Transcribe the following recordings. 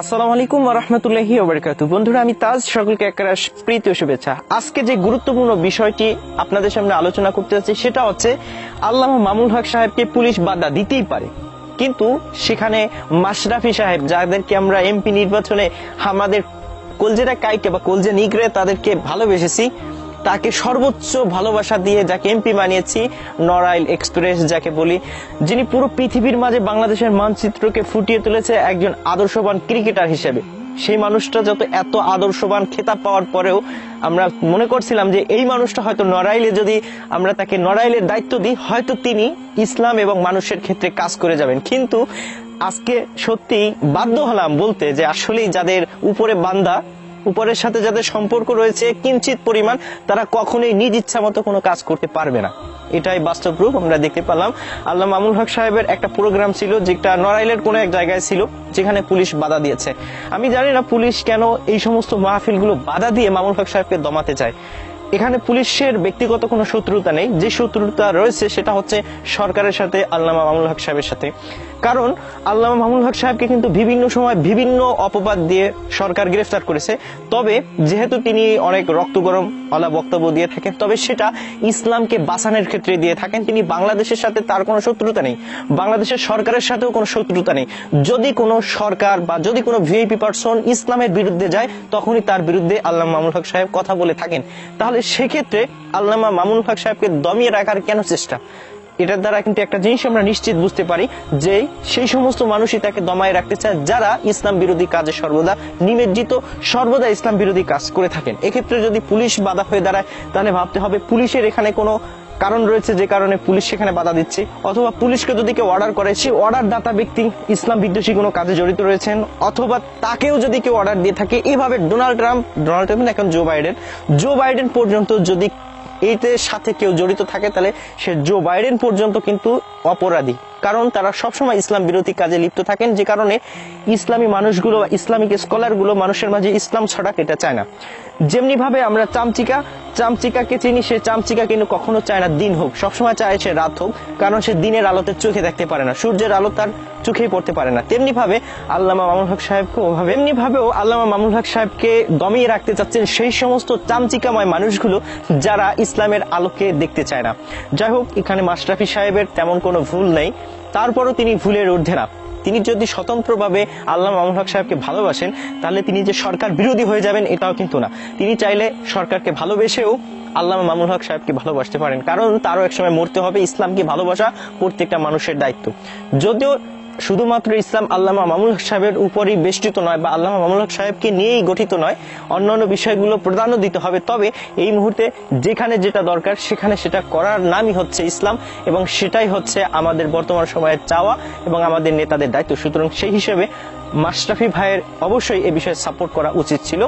আসসালামু আলাইকুম ওয়া রাহমাতুল্লাহি ওয়া বারাকাতুহু। বন্ধুরা, আমি তাজ, সকলকে একরাশ প্রীতি ও শুভেচ্ছা। আজকে যে গুরুত্বপূর্ণ বিষয়টি আপনাদের সামনে আলোচনা করতে যাচ্ছি সেটা হচ্ছে আল্লামা মামুনুল হক সাহেবকে পুলিশ বাধা দিতেই পারে, কিন্তু সেখানে মাশরাফি সাহেব, যাদেরকে আমরা এমপি নির্বাচনে আমাদের কলজেরা কাইটে বা কলজে নিগড়ে তাদেরকে ভালোবেসেছি, তাকে সর্বোচ্চ ভালোবাসা দিয়ে যাকে এমপি বানিয়েছি, নড়াইল এক্সপ্রেস যাকে বলি, যিনি পুরো পৃথিবীর মাঝে বাংলাদেশের মানচিত্রকে ফুটিয়ে তুলেছে একজন আদর্শবান ক্রিকেটার হিসেবে, সেই মানুষটা যত এত আদর্শবান খেতাব পাওয়ার পরেও আমরা মনে করছিলাম যে এই মানুষটা হয়তো নড়াইলে, যদি আমরা তাকে নড়াইলের দায়িত্ব দিই, হয়তো তিনি ইসলাম এবং মানুষের ক্ষেত্রে কাজ করে যাবেন। কিন্তু আজকে সত্যি বাধ্য হলাম বলতে যে আসলেই যাদের উপরে বান্দা, উপরের সাথে যাদের সম্পর্ক রয়েছে কিঞ্চিত পরিমাণ, তারা কখনোই নিজ ইচ্ছা মতো কোনো কাজ করতে পারবে না। এটাই বাস্তব রূপ আমরা দেখতে পেলাম। আল্লামা মামুনুল হক সাহেবের একটা প্রোগ্রাম ছিল, যেটা নড়াইলের কোনো এক জায়গায় ছিল, যেখানে পুলিশ বাধা দিয়েছে। আমি জানি না পুলিশ কেন এই সমস্ত মাহফিলগুলো বাধা দিয়ে মামুনুল হক সাহেবকে দমাতে চায়। এখানে পুলিশের ব্যক্তিগত কোনো শত্রুতা নেই, যে শত্রুতা রয়েছে সেটা হচ্ছে সরকারের সাথে, আল্লামা মামুনুল হক সাহেবের সাথে। কারণ আল্লামা মামুনুল হক সাহেবকে কিন্তু বিভিন্ন সময় বিভিন্ন অপবাদ দিয়ে সরকার গ্রেফতার করেছে। তবে যেহেতু তিনি অনেক রক্ত গরম ওয়ালা বক্তব্য দিয়ে থাকেন, তবে সেটা ইসলামকে বাঁচানোর ক্ষেত্রে দিয়ে থাকেন। তিনি বাংলাদেশের সাথে তার কোনো শত্রুতা নেই, বাংলাদেশের সরকারের সাথেও কোনো শত্রুতা নেই। যদি কোনো সরকার বা যদি কোনো ভিআইপি পারসন ইসলামের বিরুদ্ধে যায়, তখনই তার বিরুদ্ধে আল্লামা মামুনুল হক সাহেব কথা বলে থাকেন। তাহলে সেক্ষেত্রে আল্লামা মামুনুল হক সাহেবকে দমিয়ে রাখার কেন চেষ্টা? এটার দ্বারা কিন্তু একটা জিনিস আমরা নিশ্চিত বুঝতে পারি যে সেই সমস্ত মানুষই তাকে দমায় রাখতে চায় যারা ইসলাম বিরোধী কাজে সর্বদা নিমজ্জিত, সর্বদা ইসলাম বিরোধী কাজ করে থাকেন। এক্ষেত্রে যদি পুলিশ বাধা হয়ে দাঁড়ায়, তাহলে ভাবতে হবে পুলিশের এখানে কোনো কারণ রয়েছে যে কারণে পুলিশ সেখানে বাধা দিচ্ছে, অথবা পুলিশকে যদি কেউ অর্ডার করে, সেই অর্ডার দাতা ব্যক্তি ইসলাম বিদ্বেষী কোনো কাজে জড়িত রয়েছেন, অথবা তাকেও যদি কেউ অর্ডার দিয়ে থাকে। এভাবে ডোনাল্ড ট্রাম্প এখন জো বাইডেন পর্যন্ত যদি এইটার সাথে কেউ জড়িত থাকে, তাহলে সে জো বাইডেন পর্যন্ত কিন্তু অপরাধী। কারণ তারা সবসময় ইসলাম বিরোধী কাজে লিপ্ত থাকেন, যে কারণে ইসলামী মানুষগুলো, ইসলামিক স্কলারগুলো মানুষের মাঝে ইসলাম ছড়াক এটা চায় না। যেমনি ভাবে আমরা চামচিকাকে চিনি, সে চামচিকা কিন্তু কখনো চায় না দিন হোক, সবসময় চায় সে রাত হোক, কারণ সে দিনের আলোতে চোখে দেখতে পারে না, সূর্যের আলো তার চোখেই পড়তে পারে না। তেমনি ভাবে আল্লামা মামুনুল হক সাহেবকেও আল্লামা মামুনুল হক সাহেবকে দমিয়ে রাখতে চাচ্ছেন সেই সমস্ত চামচিকাময় মানুষগুলো যারা ইসলামের আলোকে দেখতে চায় না। যাই হোক, এখানে মাশরাফি সাহেবের তেমন কোনো ভুল নেই, তারপরও তিনি ভুলের ঊর্ধ্বে না। তিনি যদি স্বতন্ত্রভাবে আল্লামা মামুনুল হক সাহেবকে ভালোবাসেন, তাহলে তিনি যে সরকার বিরোধী হয়ে যাবেন এটাও কিন্তু না। তিনি চাইলে সরকারকে ভালোবেসেও আল্লামা মামুনুল হক সাহেবকে ভালোবাসতে পারেন, কারণ তারও একসময় মরতে হবে। ইসলামকে ভালোবাসা প্রত্যেকটা মানুষের দায়িত্ব। যদিও শুধুমাত্র ইসলাম আল্লামা মামুনুল হক সাহেবের উপরই বেষ্টিত নয়, বা আল্লামা মামুনুল হক সাহেবকে নিয়েই গঠিত নয়, অন্যান্য বিষয়গুলো প্রাধান্য দিতে হবে। তবে এই মুহূর্তে যেখানে যেটা দরকার সেখানে সেটা করার নামই হচ্ছে ইসলাম, এবং সেটাই হচ্ছে আমাদের বর্তমান সময়ের চাওয়া এবং আমাদের নেতাদের দায়িত্ব। সুতরাং সেই হিসেবে মাশরাফি ভাইয়ের অবশ্যই এই বিষয়ে সাপোর্ট করা উচিত ছিল।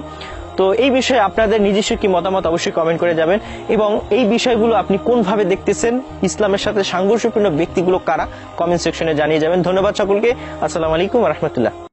তো এই বিষয়ে আপনাদের নিজস্ব কি মতামত অবশ্যই কমেন্ট করে যাবেন, এবং এই বিষয়গুলো আপনি কোনভাবে দেখতেছেন, ইসলামের সাথে সাংঘর্ষপূর্ণ ব্যক্তিগুলো কারা, কমেন্ট সেকশনে জানিয়ে যাবেন। ধন্যবাদ সকলকে। আসসালামু আলাইকুম ওয়া রাহমাতুল্লাহ।